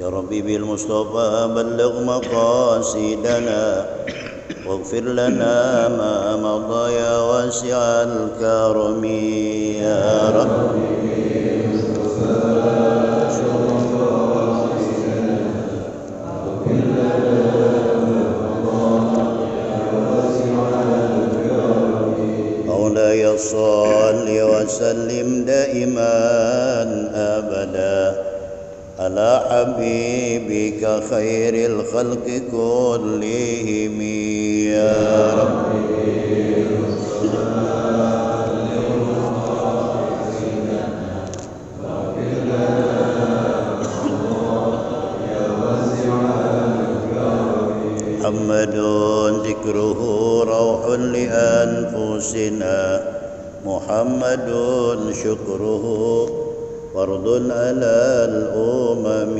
يا ربي بالمصطفى بلغ مقاصدنا واغفر لنا ما مضى يا واسع الكرم يا رب مولاي صل وسلم دائما أبدا على حبيبك خير الخلق كلهم يا رب محمد ذكره روح لأنفسنا محمد شكره فرض على الأمم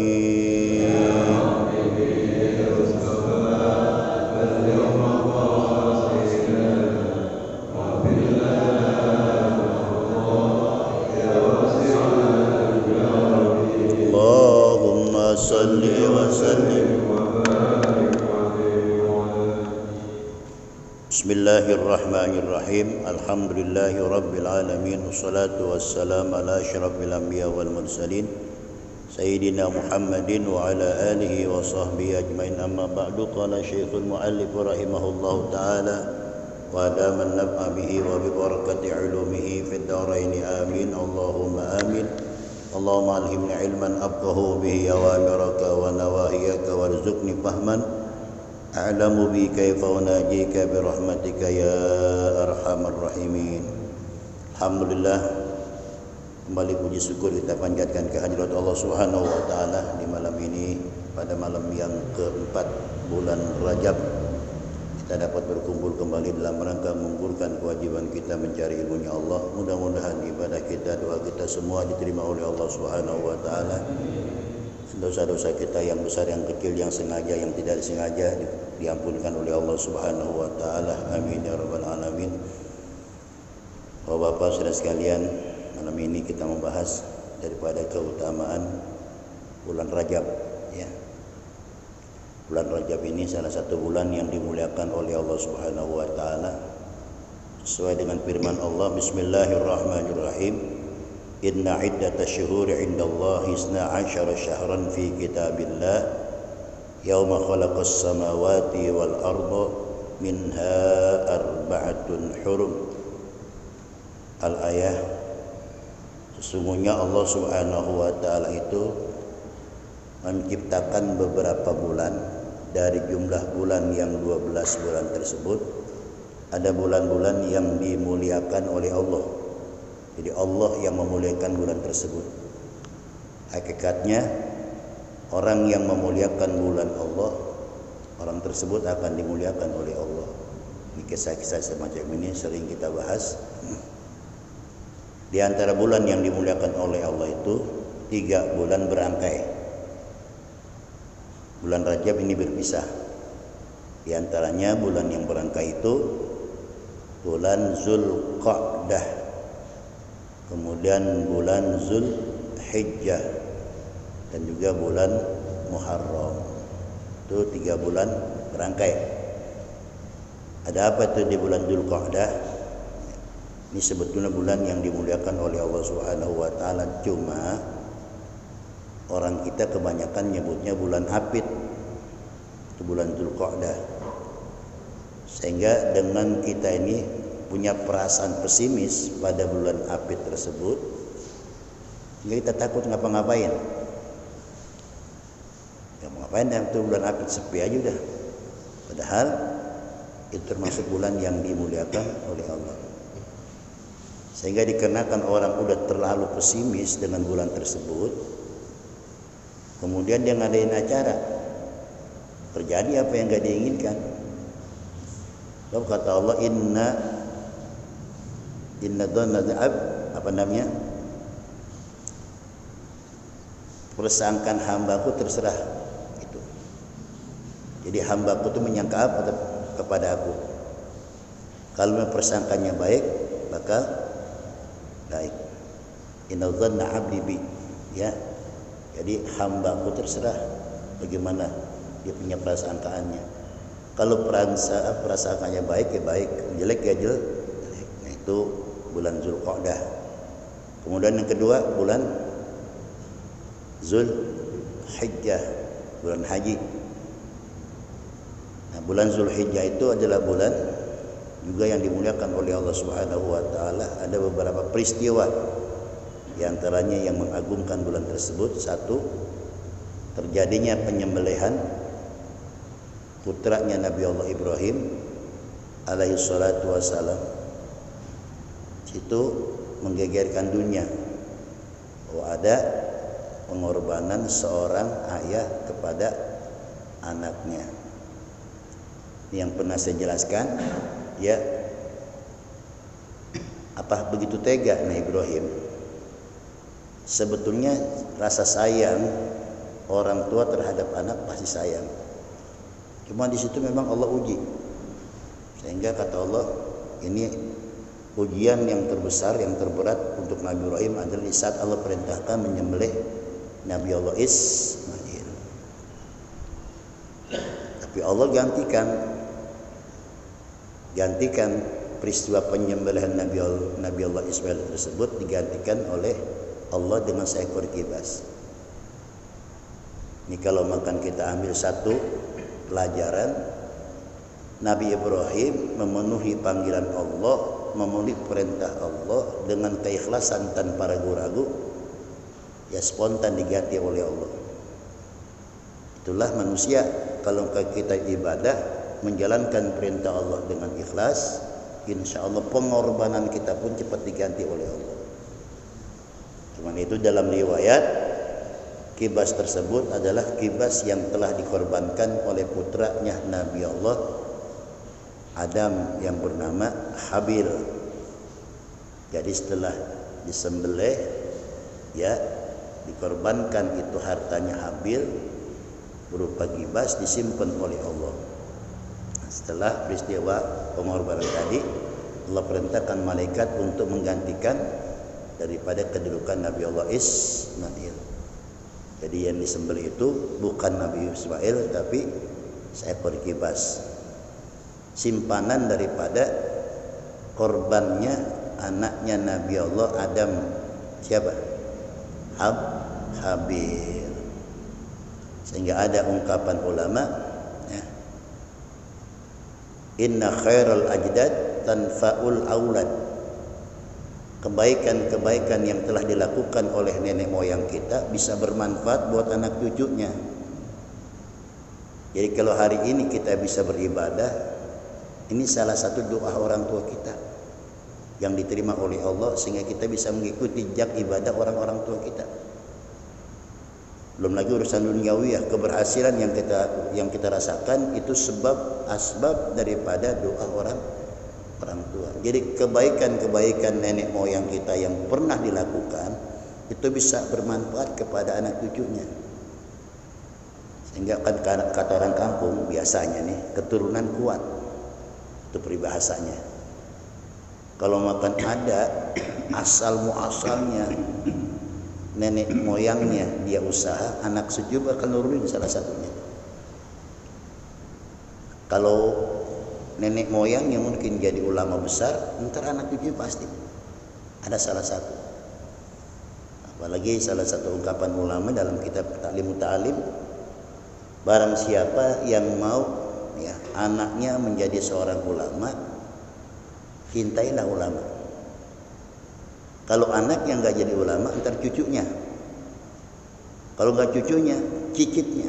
اللهم صل وسلم Bismillahirrahmanirrahim. Alhamdulillahi rabbil alamin. Wassalatu wassalamu ala asyrafil anbiya wal mursalin Sayyidina Muhammadin wa ala alihi wa sahbihi ajmain. Amma ba'du. Qala Syekhul Mu'allif rahimahullahu ta'ala wa adaman naf'a bihi wa bi barakati ulumihi fid dharain amin. Allahumma amin. Allahumma alhimni ilman afqahu bihi awamiraka wa nawahiyaka warzuqni fahman a'lamu bi kaifa unajika bi rahmatika ya arhamar rahimin. Alhamdulillah, kembali puji syukur kita panjatkan kehadirat Allah Subhanahu wa taala di malam ini, pada malam yang keempat bulan Rajab. Kita dapat berkumpul kembali dalam rangka menggugurkan kewajiban kita mencari ilmunya Allah. Mudah-mudahan ibadah kita, doa kita semua diterima oleh Allah Subhanahu wa taala. Dosa-dosa kita yang besar, yang kecil, yang sengaja, yang tidak disengaja diampunkan oleh Allah Subhanahu wa taala. Amin ya rabbal alamin. Bapak-bapak saudara sekalian, malam ini kita membahas daripada keutamaan bulan Rajab ya. Bulan Rajab ini salah satu bulan yang dimuliakan oleh Allah Subhanahu wa taala. Sesuai dengan firman Allah, Bismillahirrahmanirrahim. Inna iddatash syuhuri 'indallahi 12 syahran fi kitabillah yauma khalaqas samawati wal arda minha arba'atun hurum. Al-ayah. Sesungguhnya Allah Subhanahu wa taala itu menciptakan beberapa bulan. Dari jumlah bulan yang 12 bulan tersebut, ada bulan-bulan yang dimuliakan oleh Allah. Jadi Allah yang memuliakan bulan tersebut. Hakikatnya orang yang memuliakan bulan Allah, orang tersebut akan dimuliakan oleh Allah. Ini kisah-kisah semacam ini sering kita bahas. Di antara bulan yang dimuliakan oleh Allah itu 3 bulan berangkai. Bulan Rajab ini berpisah. Di antaranya bulan yang berangkai itu bulan Zulqa'dah, kemudian bulan Zulhijjah, dan juga bulan Muharram. Itu 3 bulan berangkai. Ada apa itu di bulan Zulqa'dah? Ini sebetulnya bulan yang dimuliakan oleh Allah Subhanahu wa taala, cuma orang kita kebanyakan nyebutnya bulan Apit. Itu bulan Zulqa'dah. Sehingga dengan kita ini punya perasaan pesimis pada bulan Apit tersebut, kita takut ngapa-ngapain. Ngapa-ngapain itu bulan Apit, sepi aja udah. Padahal itu termasuk bulan yang dimuliakan oleh Allah. Sehingga dikarenakan orang udah terlalu pesimis dengan bulan tersebut, kemudian dia ngadain acara, terjadi apa yang gak diinginkan. Lalu kata Allah, Inna dhanna apa namanya, persangkaan hambaku terserah itu. Jadi hambaku itu menyangka apa kepada aku. Kalau persangkanya baik, maka baik. Inna dhanna 'abdi bi, ya. Jadi hambaku terserah bagaimana dia punya perasaannya. Kalau perasaannya baik ya baik, jelek ya jelek. Nah, itu bulan Zulqa'dah. Kemudian yang kedua bulan Zulhijjah, bulan haji. Nah, bulan Zulhijjah itu adalah bulan juga yang dimuliakan oleh Allah Subhanahu wa taala. Ada beberapa peristiwa di antaranya yang mengagungkan bulan tersebut. Satu, terjadinya penyembelihan putranya Nabi Allah Ibrahim alaihi salatu wassalam. Itu menggegerkan dunia bahwa ada pengorbanan seorang ayah kepada anaknya. Yang pernah saya jelaskan, ya, apa begitu tega Nabi Ibrahim? Sebetulnya rasa sayang orang tua terhadap anak pasti sayang. Cuma di situ memang Allah uji. Sehingga kata Allah, ini ujian yang terbesar, yang terberat untuk Nabi Ibrahim adalah di saat Allah perintahkan menyembelih Nabi Allah Ismail. Tapi Allah gantikan peristiwa penyembelihan Nabi Allah Ismail tersebut digantikan oleh Allah dengan seekor kibas. Ini kalau makan kita ambil satu pelajaran, Nabi Ibrahim memenuhi panggilan Allah, memenuhi perintah Allah dengan keikhlasan tanpa ragu-ragu, ya spontan diganti oleh Allah. Itulah manusia, kalau kita ibadah menjalankan perintah Allah dengan ikhlas, insya Allah pengorbanan kita pun cepat diganti oleh Allah. Cuman itu dalam riwayat, kibas tersebut adalah kibas yang telah dikorbankan oleh putranya Nabi Allah Adam yang bernama Habil. Jadi setelah disembelih, ya, dikorbankan itu hartanya Habil berupa kibas disimpan oleh Allah. Setelah peristiwa pengorbanan tadi, Allah perintahkan malaikat untuk menggantikan daripada kedudukan Nabi Allah Ismail. Jadi yang disembelih itu bukan Nabi Ismail, tapi seekor kibas, simpanan daripada korbannya anaknya Nabi Allah Adam. Siapa? Habil. Sehingga ada ungkapan ulama, ya, inna khairal ajdad tanfa'ul aulad. Kebaikan-kebaikan yang telah dilakukan oleh nenek moyang kita bisa bermanfaat buat anak cucunya. Jadi kalau hari ini kita bisa beribadah, ini salah satu doa orang tua kita yang diterima oleh Allah, sehingga kita bisa mengikuti jejak ibadah orang-orang tua kita. Belum lagi urusan duniawi, ya, keberhasilan yang kita rasakan itu asbab daripada doa orang tua. Jadi kebaikan-kebaikan nenek moyang kita yang pernah dilakukan itu bisa bermanfaat kepada anak cucunya. Sehingga kan kata orang kampung biasanya nih, keturunan kuat. Itu peribahasanya. Kalau makan ada asal muasalnya nenek moyangnya dia usaha, anak cucu akan nurunin salah satunya. Kalau nenek moyang yang mungkin jadi ulama besar, ntar anak cucu pasti ada salah satu. Apalagi salah satu ungkapan ulama dalam kitab Ta'lim Ta'lim, barang siapa yang mau, ya, anaknya menjadi seorang ulama, cintailah ulama. Kalau anak yang nggak jadi ulama, ntar cucunya. Kalau nggak cucunya, cicitnya.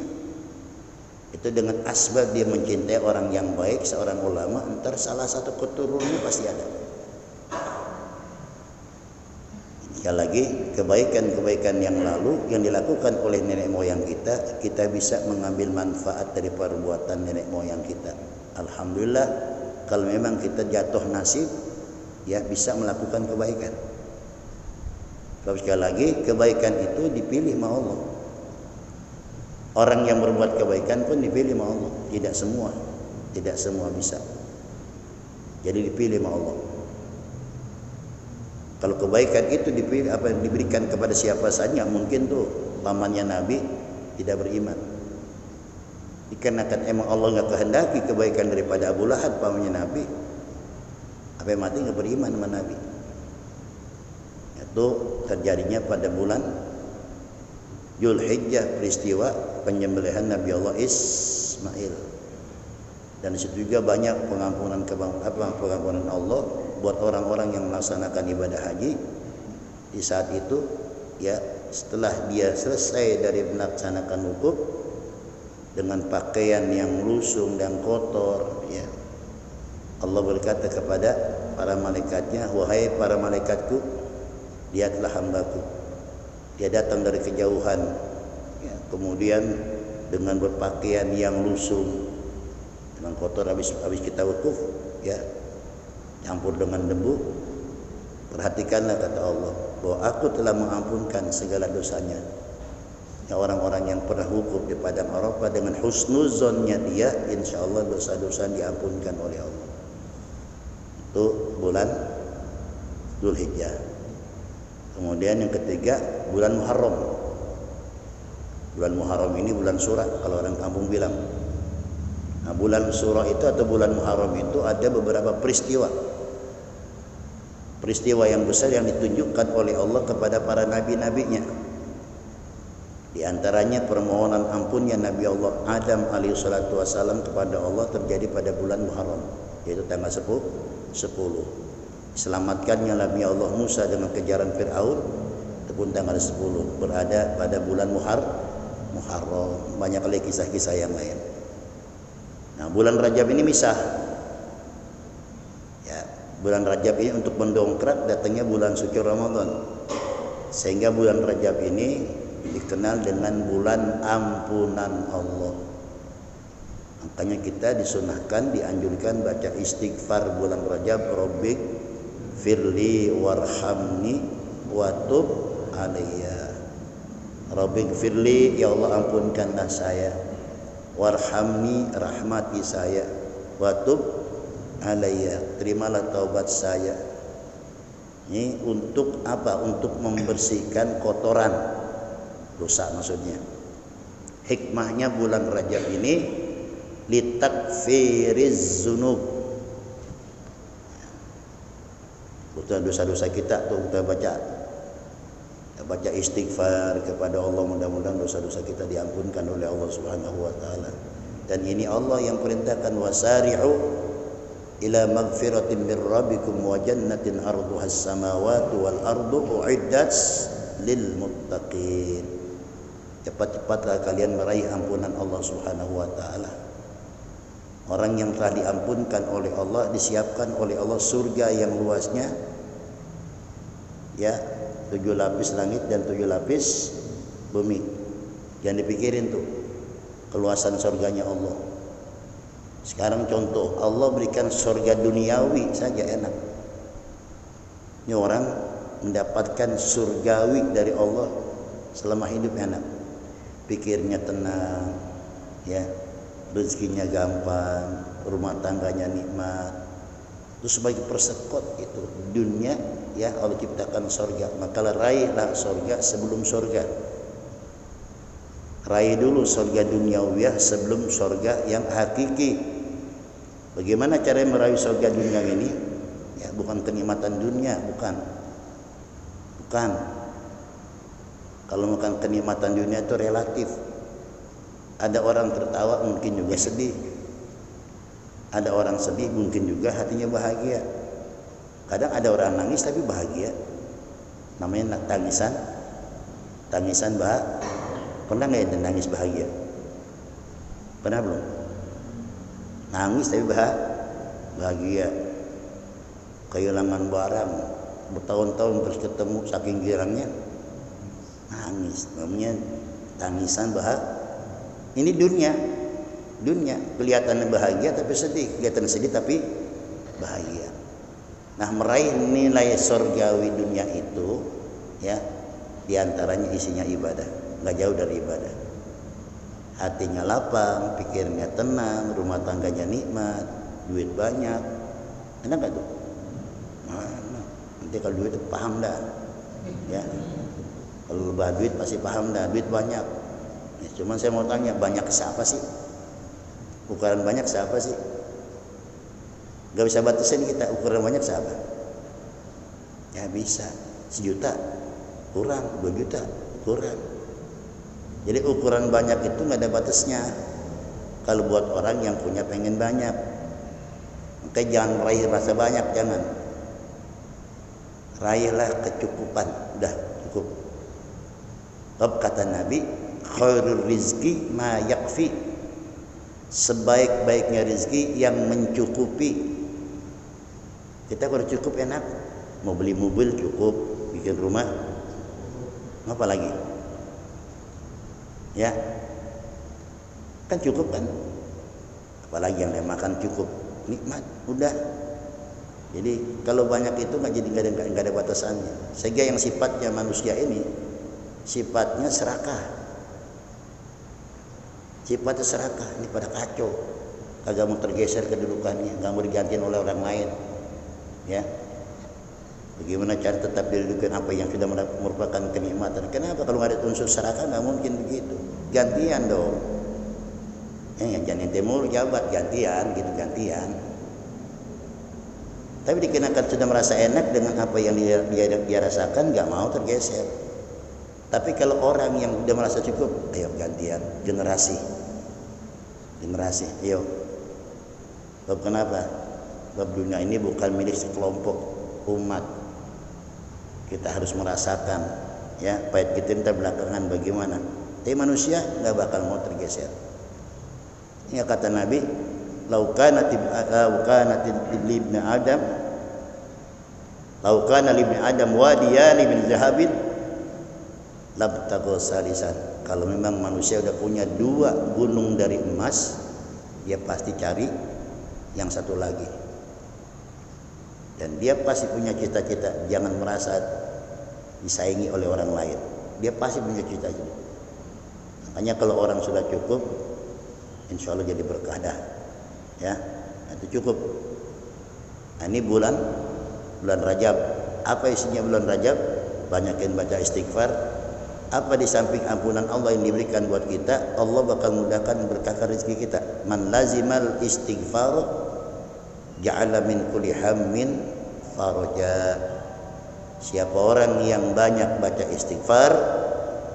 Itu dengan asbab dia mencintai orang yang baik, seorang ulama, ntar salah satu keturunannya pasti ada. Sekali lagi, kebaikan-kebaikan yang lalu yang dilakukan oleh nenek moyang kita bisa mengambil manfaat dari perbuatan nenek moyang kita. Alhamdulillah, kalau memang kita jatuh nasib, ya bisa melakukan kebaikan. Tapi sekali lagi, kebaikan itu dipilih sama Allah. Orang yang berbuat kebaikan pun dipilih sama Allah. Tidak semua bisa. Jadi dipilih sama Allah. Kalau kebaikan itu diberikan kepada siapa saja, mungkin tuh pamannya Nabi tidak beriman. Dikarenakan emang Allah nggak kehendaki kebaikan daripada Abu Lahab pamannya Nabi, apa yang mati nggak beriman sama Nabi. Itu terjadinya pada bulan Dzulhijjah, peristiwa penyembelihan Nabi Allah Ismail. Dan di situ juga banyak pengampunan Allah buat orang-orang yang melaksanakan ibadah haji. Di saat itu ya, setelah dia selesai dari melaksanakan wukuf dengan pakaian yang lusung dan kotor, ya, Allah berkata kepada para malaikatnya, wahai para malaikatku, lihatlah hambaku, dia datang dari kejauhan, ya, kemudian dengan berpakaian yang lusung dengan kotor, habis kita wukuf, ya, campur dengan debu. Perhatikanlah, kata Allah, bahwa aku telah mengampunkan segala dosanya. Ya, orang-orang yang pernah wukuf di padang Arafah dengan husnuzonnya dia, insya Allah dosa-dosa diampunkan oleh Allah. Itu bulan Dzulhijjah. Kemudian yang ketiga, bulan Muharram. Bulan Muharram ini bulan surah kalau orang kampung bilang. Nah, bulan surah itu atau bulan Muharram itu ada beberapa peristiwa yang besar yang ditunjukkan oleh Allah kepada para nabi-nabinya. Di antaranya permohonan ampunnya Nabi Allah Adam alaihissalatu wassalam kepada Allah terjadi pada bulan Muharram, yaitu tanggal 10. Selamatkannya Nabi Allah Musa dengan kejaran Fir'aun itu pun tanggal 10, berada pada bulan Muharram. Banyak lagi kisah-kisah yang lain. Nah, bulan Rajab ini misah. Ya, bulan Rajab ini untuk mendongkrak datangnya bulan suci Ramadan. Sehingga bulan Rajab ini dikenal dengan bulan ampunan Allah. Makanya kita disunahkan, dianjurkan baca istighfar bulan Rajab, Rabbik firli warhamni watub alayya. Rabbik firli, ya Allah ampunkanlah saya, warhamni, rahmati saya, watub alayya, terimalah taubat saya. Ini untuk apa? Untuk membersihkan kotoran dosa maksudnya. Hikmahnya bulan Rajab ini litakfiriz zunub. Dosa-dosa kita tuh kita baca istighfar kepada Allah, mudah-mudahan dosa-dosa kita diampunkan oleh Allah Subhanahu wa taala. Dan ini Allah yang perintahkan, wasari'u ila magfiratin min rabbikum wa jannatin arduhas samawati wal ardu uiddat lil muttaqin. Cepat-cepatlah kalian meraih ampunan Allah Subhanahu wa taala. Orang yang telah diampunkan oleh Allah, disiapkan oleh Allah surga yang luasnya, ya, 7 lapis langit dan 7 lapis bumi. Jangan dipikirin tuh keluasan surganya Allah. Sekarang contoh, Allah berikan surga duniawi saja enak. Ini orang mendapatkan surgawi dari Allah selama hidup enak. Pikirnya tenang, ya, rezekinya gampang, rumah tangganya nikmat. Itu sebagai persekot itu dunia, ya, Allah ciptakan surga. Maka raihlah surga sebelum surga. Raih dulu surga duniawiyah sebelum surga yang hakiki. Bagaimana cara meraih surga dunia ini? Ya, bukan kenikmatan dunia, bukan. Kalau bukan kenikmatan dunia itu relatif. Ada orang tertawa mungkin juga sedih. Ada orang sedih mungkin juga hatinya bahagia. Kadang ada orang nangis tapi bahagia. Namanya tangisan bahagia. Pernah nggak ya nangis bahagia? Pernah belum? Nangis tapi bahagia. Kehilangan barang, bertahun-tahun terus ketemu, saking girangnya nangis. Namanya tangisan bahagia. Ini dunia kelihatan bahagia tapi sedih, kelihatan sedih tapi bahagia. Nah, meraih nilai surgawi dunia itu, ya, diantaranya isinya ibadah, nggak jauh dari ibadah. Hatinya lapang, pikirnya tenang, rumah tangganya nikmat, duit banyak, enak gak tuh? Mana? Nanti kalau duit itu paham dah, ya. Kalau lebah duit pasti paham dah, duit banyak. Ya, cuman saya mau tanya, banyak siapa sih? Ukuran banyak siapa sih? Gak bisa batasin kita, ukuran banyak siapa? Ya bisa, 1 juta kurang, 2 juta kurang. Jadi ukuran banyak itu gak ada batasnya. Kalau buat orang yang punya pengen banyak, maka jangan raih rasa banyak, jangan. Raihlah kecukupan, udah cukup. Sebab kata Nabi, khairul rizki ma yakfi, sebaik-baiknya rizki yang mencukupi. Kita kalau cukup enak, mau beli mobil cukup, bikin rumah, apa lagi? Ya, kan cukup kan? Apalagi yang dia makan cukup, nikmat, udah. Jadi kalau banyak itu nggak ada batasannya. Sehingga yang sifatnya manusia ini sifatnya serakah. Sifatnya serakah, ini pada kacau. Kagak mau tergeser kedudukannya, nggak mau digantiin oleh orang lain. Ya. Bagaimana cara tetap didudukan apa yang sudah merupakan kenikmatan? Kenapa kalau nggak ada unsur serakah nggak mungkin begitu? Gantian dong. Yang jangan temur jabat gantian gitu, gantian. Tapi dikenakan sudah merasa enak dengan apa yang dia rasakan, nggak mau tergeser. Tapi kalau orang yang sudah merasa cukup, ayo gantian, generasi, ayo. Sebab kenapa? Sebab dunia ini bukan milik sekelompok umat. Kita harus merasakan, ya, pahit kita ntar belakangan bagaimana. Tapi manusia nggak bakal mau tergeser. Ini kata Nabi, laukana libni Adam, laukana libni Adam wadiyani min zahabin labtagho salisan. Kalau memang manusia udah punya 2 gunung dari emas, dia pasti cari yang satu lagi. Dan dia pasti punya cita-cita, jangan merasa disaingi oleh orang lain. Dia pasti punya cita-cita. Makanya kalau orang sudah cukup, insya Allah jadi berkah dah. Ya, itu cukup. Nah, ini bulan Rajab. Apa isinya bulan Rajab? Banyakin baca istighfar. Apa di samping ampunan Allah yang diberikan buat kita, Allah bakal mudahkan berkahkan rezeki kita. Man lazimal istighfar ja'ala min kulli hammin faraja. Siapa orang yang banyak baca istighfar,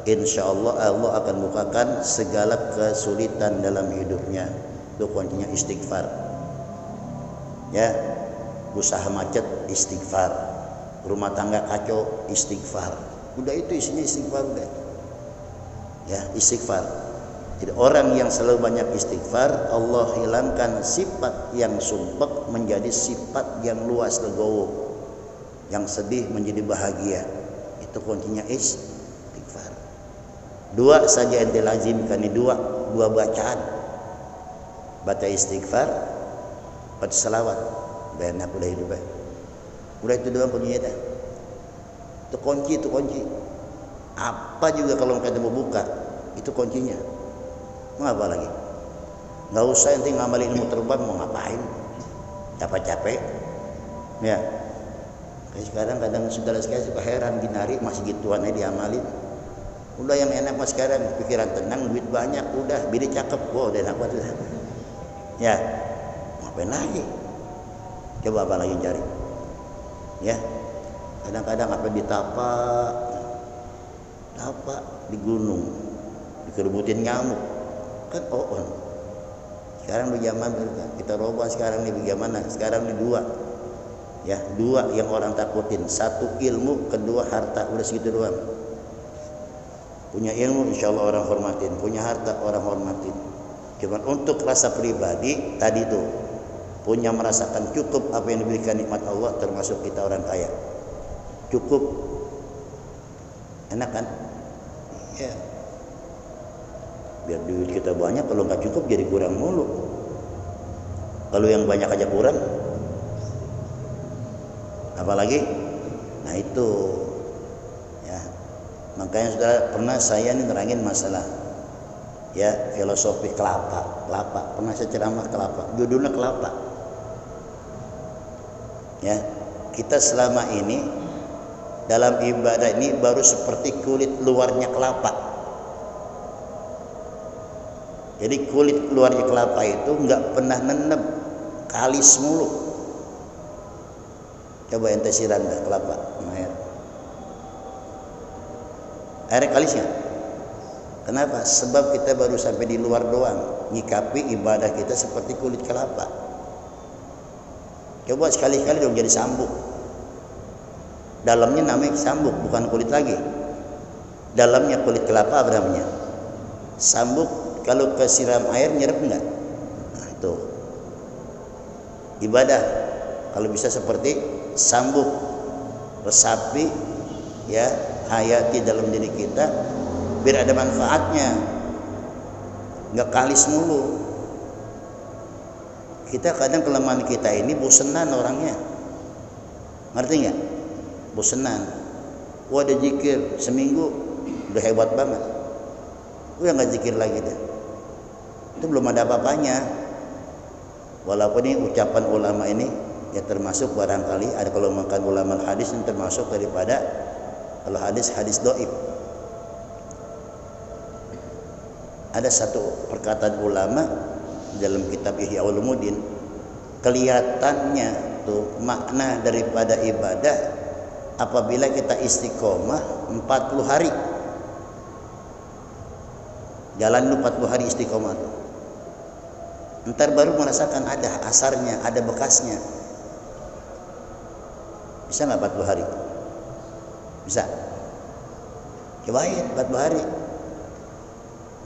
insyaallah Allah akan bukakan segala kesulitan dalam hidupnya. Itu kuncinya istighfar. Ya, usaha macet istighfar, rumah tangga kacau istighfar. Udah itu isinya istighfar udah. Ya, istighfar. Jadi orang yang selalu banyak istighfar, Allah hilangkan sifat yang sumpek menjadi sifat yang luas legowo, yang sedih menjadi bahagia. Itu kuncinya istighfar. 2 saja ente lazimkan, ini 2 bacaan. Baca istighfar, baca selawat, udah enak, udah hidup. Udah itu doang kuncinya. Itu kunci. Apa juga kalau kita mau buka, itu kuncinya. Mau apa lagi? Nggak usah ente ngamalin ilmu terbang, mau ngapain? Capek-capek. Ya. Kayak sekarang kadang saudara sekalian suka heran, dinari masih gituan aja diamalin. Udah yang enak mas sekarang, pikiran tenang, duit banyak, udah bini cakep, wow, udah enak banget. Ya, ngapain lagi? Coba apa lagi cari? Ya, kadang-kadang apa ditapak di gunung, dikerebutin nyamuk, kan on. Sekarang di zaman kita robah sekarang nih bagaimana? Sekarang nih 2, ya 2 yang orang takutin, 1 ilmu, 2 harta, udah segitu doang. Punya ilmu insya Allah orang hormatin, punya harta orang hormatin. Cuman untuk rasa pribadi tadi tuh, punya merasakan cukup apa yang diberikan nikmat Allah, termasuk kita orang kaya. Cukup, enak kan? Ya. Biar duit kita banyak, kalau nggak cukup jadi kurang mulu. Kalau yang banyak aja kurang, apalagi? Nah itu. Makanya sudah pernah saya nih nerangin masalah ya filosofi kelapa. Pernah saya ceramah kelapa, judulnya kelapa. Ya, kita selama ini dalam ibadah ini baru seperti kulit luarnya kelapa. Jadi kulit luarnya kelapa itu nggak pernah nenep, kalis mulu. Coba ente siram dah kelapa air. Air kalisnya. Kenapa? Sebab kita baru sampai di luar doang, nyikapi ibadah kita seperti kulit kelapa. Coba sekali-kali dong jadi sambuk. Dalamnya namanya sambuk, bukan kulit lagi. Dalamnya kulit kelapa apa namanya? Sambuk. Kalau kesiram air nyerep enggak? Nah, itu. Ibadah kalau bisa seperti sambuk, resapi ya, hayati dalam diri kita biar ada manfaatnya. Enggak kalis mulu. Kita kadang kelemahan kita ini bosenan orangnya. Ngerti enggak? Bosenan. Wah, ada zikir seminggu udah hebat banget. Udah enggak zikir lagi deh. Itu belum ada apa-apanya. Walaupun ini ucapan ulama ini ya termasuk barangkali ada kalau makan ulama hadis ini termasuk daripada kalau hadis dhaif. Ada satu perkataan ulama dalam kitab Ihya Ulumuddin, kelihatannya tuh makna daripada ibadah apabila kita istiqomah 40 hari. Jalan lu 40 hari istiqomah tuh. Ntar baru merasakan ada asarnya, ada bekasnya. Bisa nggak 40 hari? Bisa. Cobain 40 hari.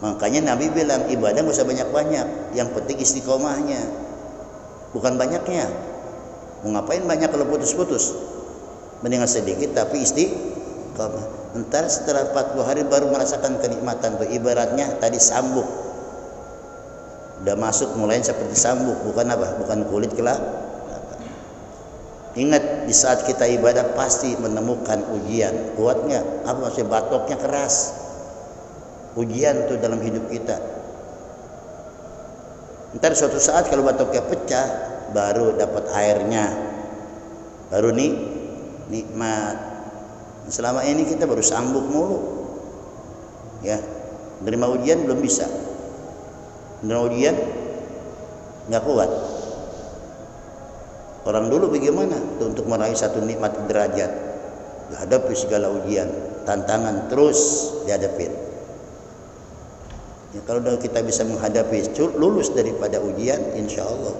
Makanya Nabi bilang ibadah nggak usah banyak-banyak, yang penting istiqomahnya, bukan banyaknya. Mau ngapain banyak kalau putus-putus? Mendingan sedikit tapi istiqomah. Ntar setelah 40 hari baru merasakan kenikmatan tuh. Ibaratnya tadi sambuk. Udah masuk mulai seperti sambuk, bukan apa? Bukan kulit kelapa. Ingat di saat kita ibadah pasti menemukan ujian. Kuatnya apa maksudnya? Batoknya keras. Ujian tuh dalam hidup kita. Ntar suatu saat kalau batoknya pecah, baru dapat airnya, baru nikmat. Selama ini kita baru sambuk mulu, ya. Menerima ujian belum bisa. Menerima ujian nggak kuat. Orang dulu bagaimana tuh untuk meraih satu nikmat derajat? Hadapi segala ujian, tantangan terus dihadapin. Ya, kalau kita bisa menghadapi, lulus daripada ujian, insya Allah.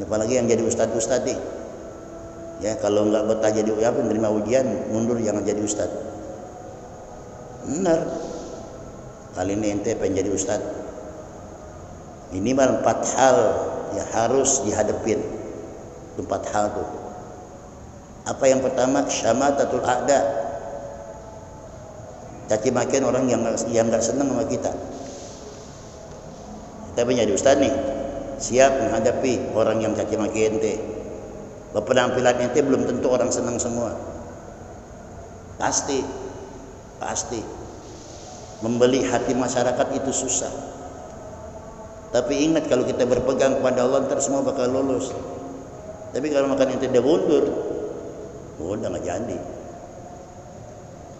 Apalagi yang jadi ustadz nih, ya kalau nggak betah jadi menerima ujian, mundur jangan jadi ustadz. Benar. Kali ini ente pengen jadi ustadz. Minimal 4 hal ya harus dihadapin. 4 hal tuh. Apa yang pertama? Syamatatul a'da. Caci makian orang yang nggak senang sama kita. Kita pengen jadi ustadz nih, siap menghadapi orang yang caci maki ente. Penampilan ente belum tentu orang senang semua. Pasti. Membeli hati masyarakat itu susah. Tapi ingat kalau kita berpegang kepada Allah, ntar semua bakal lulus. Tapi kalau makan ente udah mundur, udah nggak jadi.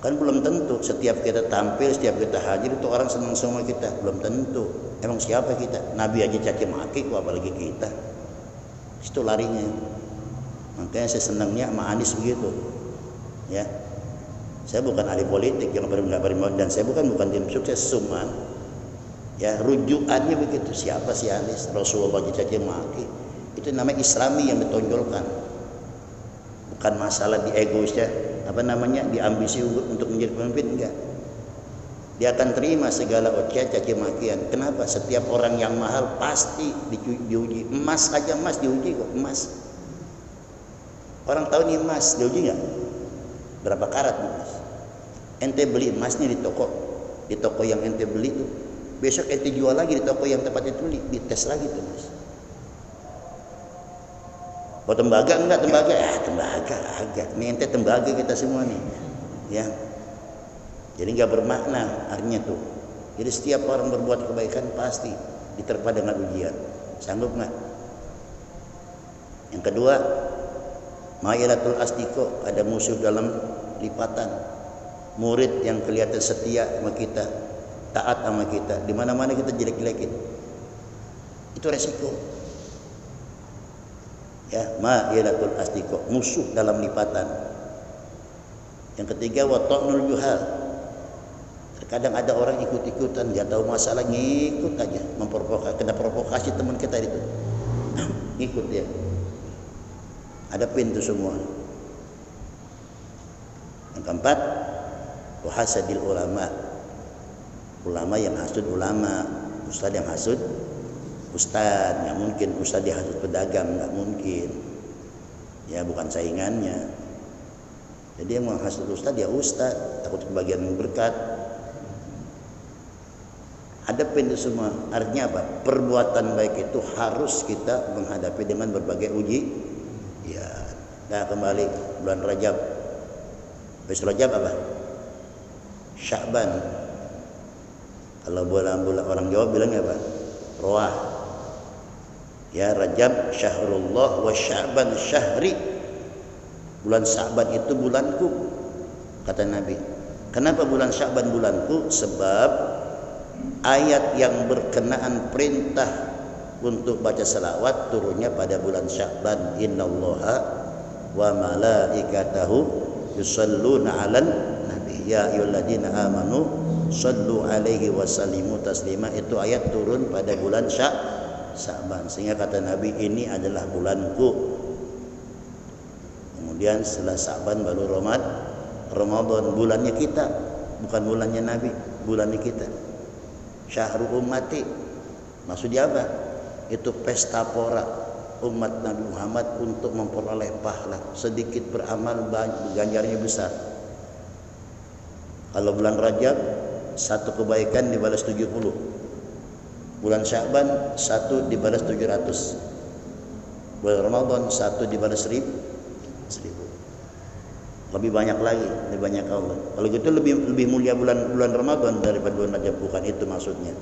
Kan belum tentu setiap kita tampil, setiap kita hadir itu orang senang sama kita. Belum tentu. Emang siapa kita? Nabi aja caci maki, apalagi kita. Itu larinya. Makanya saya senangnya sama Anies begitu. Ya. Saya bukan ahli politik yang bermodal, dan saya bukan tim sukses semua. Ya, rujukannya begitu. Siapa sih Anies? Rasulullah caci maki. Itu namanya Islami yang ditonjolkan. Bukan masalah di egoisnya, diambisi untuk menjadi pemimpin, enggak. Dia akan terima segala ocehan caci makian. Kenapa? Setiap orang yang mahal pasti diuji. Emas aja emas diuji kok, emas. Orang tahu nih emas diuji enggak? Berapa karat emas? Ente beli emasnya di toko yang ente beli itu. Besok ente jual lagi di toko yang tempat itu beli, dites lagi tuh mas. Oh tembaga enggak? Tembaga agak. Ini ente tembaga kita semua nih, ya. Jadi nggak bermakna artinya tuh. Jadi setiap orang berbuat kebaikan pasti diterpa dengan ujian. Sanggup nggak? Yang kedua, Mailatul asdiqo, ada musuh dalam lipatan. Murid yang kelihatan setia sama kita, taat sama kita, di mana-mana kita jelek-jelekin. Itu resiko. Ya, mailatul asdiqo, musuh dalam lipatan. Yang ketiga, wa ta'nul juhal. Terkadang ada orang ikut-ikutan, dia tahu masalah ngikut aja, kena provokasi teman kita itu. Ngikut dia. Hadapin itu semua. Yang keempat, wa hasadil ulama. Ulama yang hasud ulama, ustaz yang hasud ustaz. Nggak mungkin ustaz dihasud pedagang, nggak mungkin. Ya, bukan saingannya. Jadi yang menghasut ustaz ya ustaz, takut kebagian berkat. Hadapin itu semua. Artinya apa? Perbuatan baik itu harus kita menghadapi dengan berbagai uji. Ya, nah kembali bulan Rajab. Besok Rajab apa? Sya'ban. Kalau bulan orang Jawa bilangnya apa? Roah. Ya, Rajab syahrullah wa Sya'ban syahri. Bulan Sya'ban itu bulanku, kata Nabi. Kenapa bulan Sya'ban bulanku? Sebab ayat yang berkenaan perintah untuk baca selawat turunnya pada bulan Sya'ban. Innallaha wa malaikatahu yusalluna 'alan nabi ya ayyuhalladzina amanu sallu 'alaihi wa sallimu taslima. Itu ayat turun pada bulan Sya'ban, sehingga kata Nabi ini adalah bulanku. Kemudian setelah Sya'ban baru Ramadan, bulannya kita, bukan bulannya Nabi, bulannya kita. Syahrul ummati, maksudnya apa? Itu pesta pora umat Nabi Muhammad untuk memperoleh pahala. Sedikit beramal, ganjarnya besar. Kalau bulan Rajab, satu kebaikan dibalas 70. Bulan Sya'ban, satu dibalas 700. Bulan Ramadan, satu dibalas 1000. Lebih banyak lagi, lebih banyak Allah. Kalau gitu lebih mulia bulan Ramadan daripada bulan Rajab. Bukan itu maksudnya.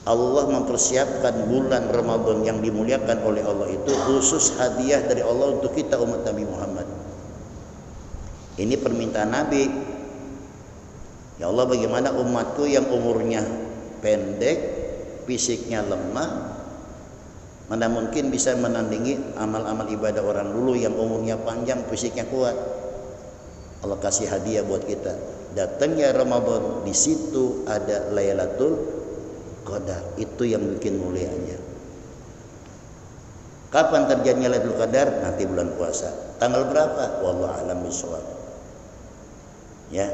Allah mempersiapkan bulan Ramadan yang dimuliakan oleh Allah itu khusus hadiah dari Allah untuk kita umat Nabi Muhammad. Ini permintaan Nabi. Ya Allah, bagaimana umatku yang umurnya pendek, fisiknya lemah, mana mungkin bisa menandingi amal-amal ibadah orang dulu yang umurnya panjang, fisiknya kuat. Allah kasih hadiah buat kita. Datangnya Ramadan, di situ ada Lailatul Qadar, itu yang bikin mulianya. Kapan terjadinya Lailatul Qadar? Nanti bulan puasa. Tanggal berapa? Wallahu a'lam bishawab. Ya,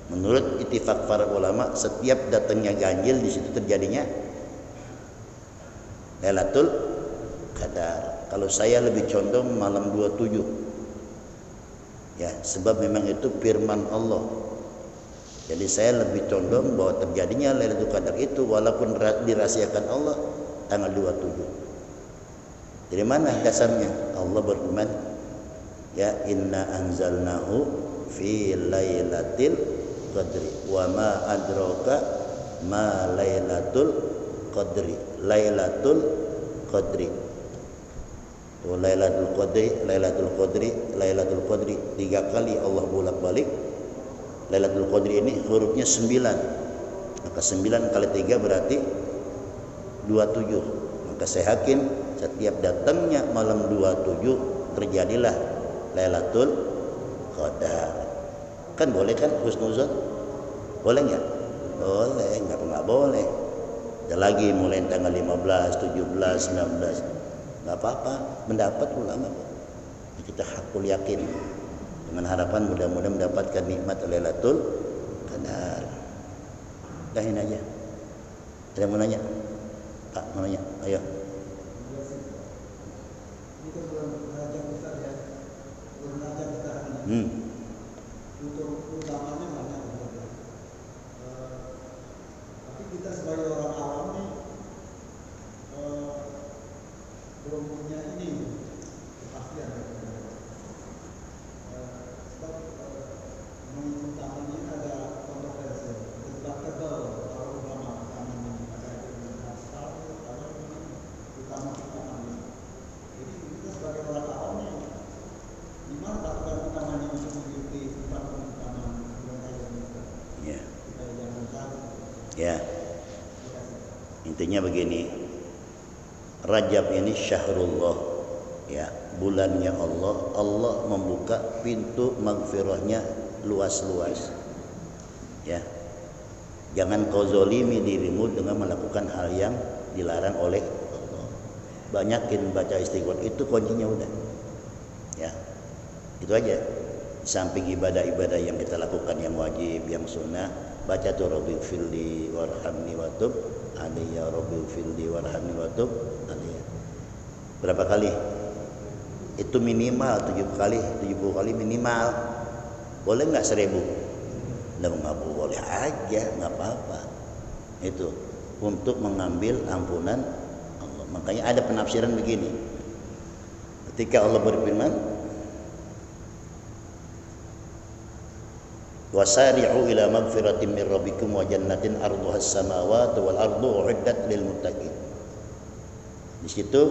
menurut ittifaq para ulama, setiap datangnya ganjil di situ terjadinya Lailatul Qadar. Kalau saya lebih condong malam 27. Ya, sebab memang itu firman Allah. Jadi saya lebih condong bahwa terjadinya Lailatul Qadar itu walaupun dirahasiakan Allah tanggal 27. Dari mana dasarnya? Allah berfirman, ya inna anzalnahu fi lailatul qadri wa ma adraka ma lailatul qadri. Lailatul qadri. Tuh, Lailatul Qadri 3 kali Allah bolak-balik. Lailatul Qadri ini hurufnya 9. Maka 9 kali 3 berarti 27. Maka saya yakin setiap datangnya malam 27 terjadilah Lailatul Qadar. Kan boleh kan husnuzon? Boleh enggak? Boleh, enggak boleh. Ada lagi mulai tanggal 15, 17, 19. Enggak apa-apa, mendapat ulama. Kita hakul yakin. Dengan harapan mudah-mudahan mendapatkan nikmat Lailatul Qadar. Dahin aja. Ada yang mau nanya? Pak, mau nanya? Ayo. Itu bulan Rajab Ustaz ya. Bulan Rajab sekarang ini. Untuk utamanya banyak Ustaz. Tapi kita sebagai orang awam nih belum punya ini kepastian. Sebab mengutamanya ada kontroversi. Sebab tebal para ulama kami ini ada yang asal, ada yang utama. Jadi kita sebagai orang awam nih Ya, intinya begini, Rajab ini syahrullah, ya, bulannya Allah. Allah membuka pintu magfirahnya luas-luas. Ya, jangan kau zolimi dirimu dengan melakukan hal yang dilarang oleh Allah. Banyakin baca istighfar, itu kuncinya udah. Ya, itu aja. Samping ibadah-ibadah yang kita lakukan yang wajib, yang sunnah, baca tuh Rabbil firli warhamni watub alayya, Rabbil firli warhamni watub alayya. Berapa kali? Itu minimal 70 kali minimal. Boleh nggak 1000? Nggak boleh aja, nggak apa-apa. Itu untuk mengambil ampunan Allah. Makanya ada penafsiran begini. Ketika Allah berfirman, wasari'u ila magfiratin min rabbikum wa jannatin arduhas samawati wal ardu uiddat lil muttaqin. Di situ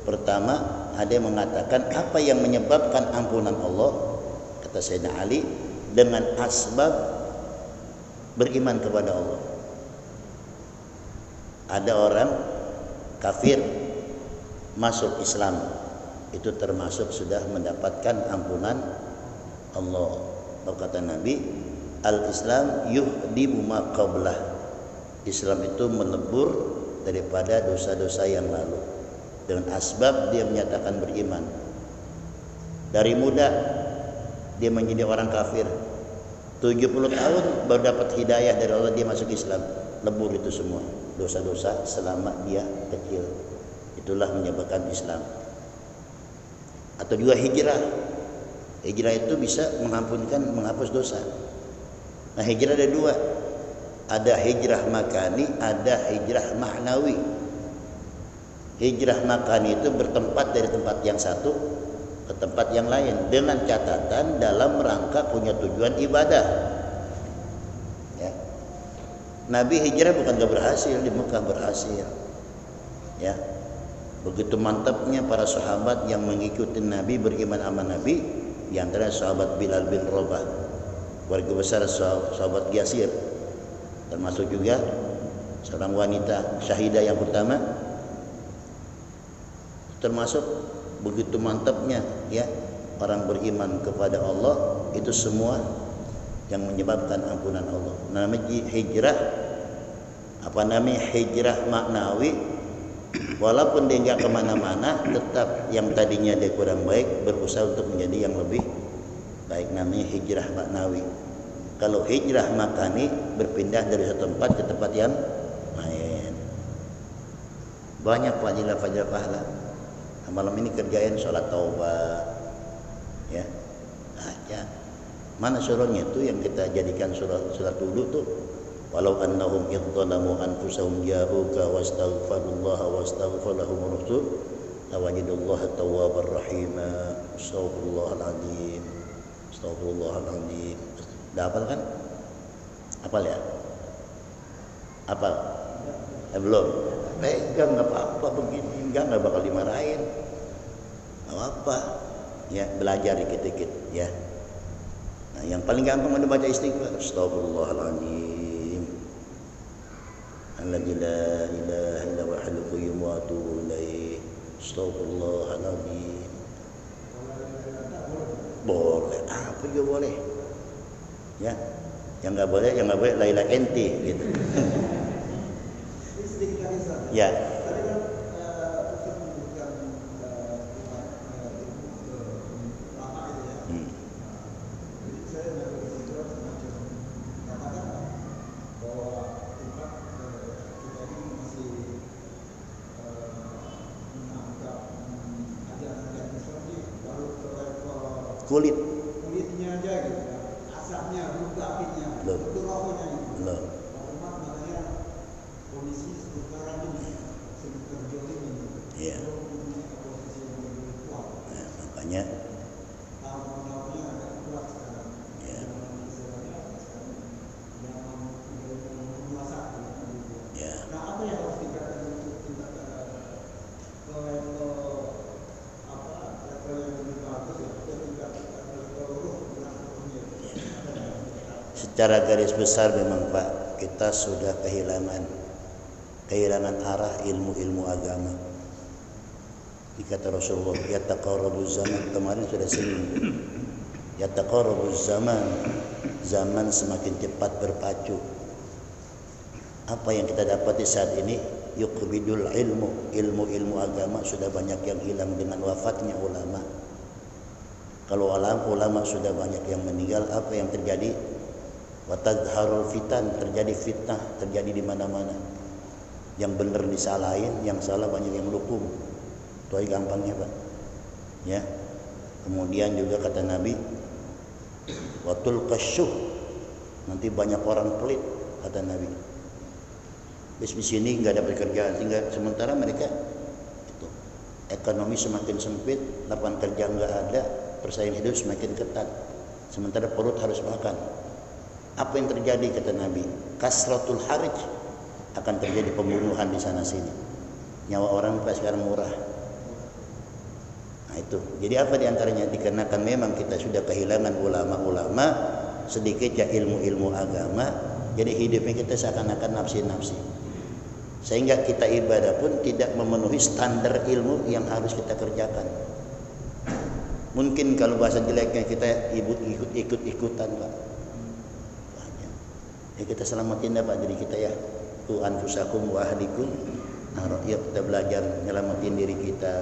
pertama ada yang mengatakan apa yang menyebabkan ampunan Allah, kata Sayyidina Ali, dengan asbab beriman kepada Allah. Ada orang kafir masuk Islam, itu termasuk sudah mendapatkan ampunan Allah. Kata Nabi, al-Islam yuhdibu ma qablah. Islam itu melebur daripada dosa-dosa yang lalu dengan asbab dia menyatakan beriman. Dari muda dia menjadi orang kafir, 70 tahun baru dapat hidayah dari Allah, dia masuk Islam. Lebur itu semua dosa-dosa selama dia kecil. Itulah menyebabkan Islam. Atau juga hijrah. Hijrah itu bisa menghapus dosa. Nah, hijrah ada dua. Ada hijrah makani, ada hijrah maknawi. Hijrah makani itu bertempat dari tempat yang satu ke tempat yang lain dengan catatan dalam rangka punya tujuan ibadah. Ya. Nabi hijrah bukan gak berhasil, di Mekah berhasil. Ya. Begitu mantapnya para sahabat yang mengikuti Nabi, beriman sama Nabi. Di antara sahabat Bilal bin Rabah, keluarga besar sahabat Yasir, termasuk juga seorang wanita syahidah yang pertama, termasuk begitu mantapnya ya orang beriman kepada Allah, itu semua yang menyebabkan ampunan Allah. Namanya hijrah, apa namanya, hijrah maknawi. Walaupun dia nggak kemana-mana, tetap yang tadinya dia kurang baik berusaha untuk menjadi yang lebih baik. Namanya hijrah maknawi. Kalau hijrah makani, berpindah dari satu tempat ke tempat yang lain. Banyak fadilah-fadilah pahala. Nah, malam ini kerjain sholat taubat, ya. Aja. Mana surahnya itu yang kita jadikan surat dulu tuh? Walau annahum idzalamu anfusahum ja'uka wastaghfirullaha wastaghfar lahum rasul lawajidullaha tawwabar rahima. Astagfirullahal azim. Astagfirullahal azim. Dah hafal kan? Hafal ya? Hafal? Belum? Pegang enggak apa-apa begini, enggak bakal dimarahin. Enggak apa. Ya, belajar dikit-dikit ya. Nah, yang paling gampang ada baca istighfar. Astagfirullahal azim. Alladzi la ilaha illa huwal hayyul qayyum wa atubu ilaih. Astagfirullahal azim. Boleh, apa juga boleh. Ya. Yang enggak boleh la ilaha enti gitu. Ya. kulitnya aja gitu ya, asapnya, belum apinya, itu rohnya gitu. Umat makanya kondisi sekarang ini sekitar jauh ini. Iya. Posisi yang lebih kuat. Nah, makanya. Tahun-tahunnya agak kuat sekarang. Iya. Iya. Nah, apa yang harus dikatakan untuk tingkat level yang lebih bagus ya, tingkat level ruh. Secara garis besar memang Pak, kita sudah kehilangan arah ilmu-ilmu agama. Dikata Rasulullah, yataqarrabuz zaman, kemarin sudah singgung. Yataqarrabuz zaman semakin cepat berpacu. Apa yang kita dapati saat ini? Yuqbidul ilmu agama sudah banyak yang hilang dengan wafatnya ulama. Kalau ulama sudah banyak yang meninggal, apa yang terjadi? Watadharul fitan, terjadi fitnah, terjadi di mana-mana. Yang benar disalahin, yang salah banyak yang mendukung. Itu aja gampangnya, Pak. Ya. Kemudian juga kata Nabi, watul qasyuh, nanti banyak orang pelit, kata Nabi. Di sini nggak dapat kerjaan, sehingga sementara mereka itu ekonomi semakin sempit, lapangan kerja nggak ada, persaingan hidup semakin ketat. Sementara perut harus makan. Apa yang terjadi kata Nabi? Kasratul harij, akan terjadi pembunuhan di sana sini. Nyawa orang sekarang murah. Nah itu. Jadi apa diantaranya? Dikarenakan memang kita sudah kehilangan ulama-ulama, sedikitnya ilmu-ilmu agama. Jadi hidupnya kita seakan-akan nafsi-nafsi. Sehingga kita ibadah pun tidak memenuhi standar ilmu yang harus kita kerjakan. Mungkin kalau bahasa jeleknya kita ikut-ikutan, Pak. Ya kita selamatin Pak diri kita ya. Tu anfusakum wa ahlikum. Nah, ya kita belajar nyelamatin diri kita.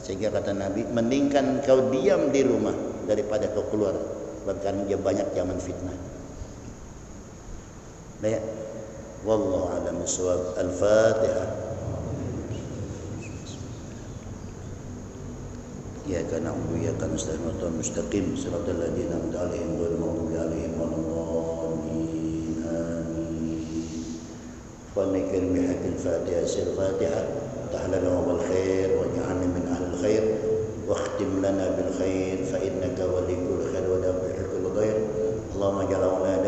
Sehingga kata Nabi, mendingkan kau diam di rumah daripada kau keluar. Bahkan dia banyak zaman fitnah. Nah, ya. Wallahu a'lam bishawab. Al-Fatihah. Iyyaka na'budu wa iyyaka nasta'in ihdinas mustaqim shiratal ladzina an'amta 'alaihim ghairil maghdubi 'alaihim waladdallin. Amin. Fanaikir bihaqil Fatihah. Al-Fatihah. Tahlana wal khair waj'alna min ahlil khair واختم لنا بالخير فإنك ولي كل خير ودافع كل ضير اللهم اجعل أولادنا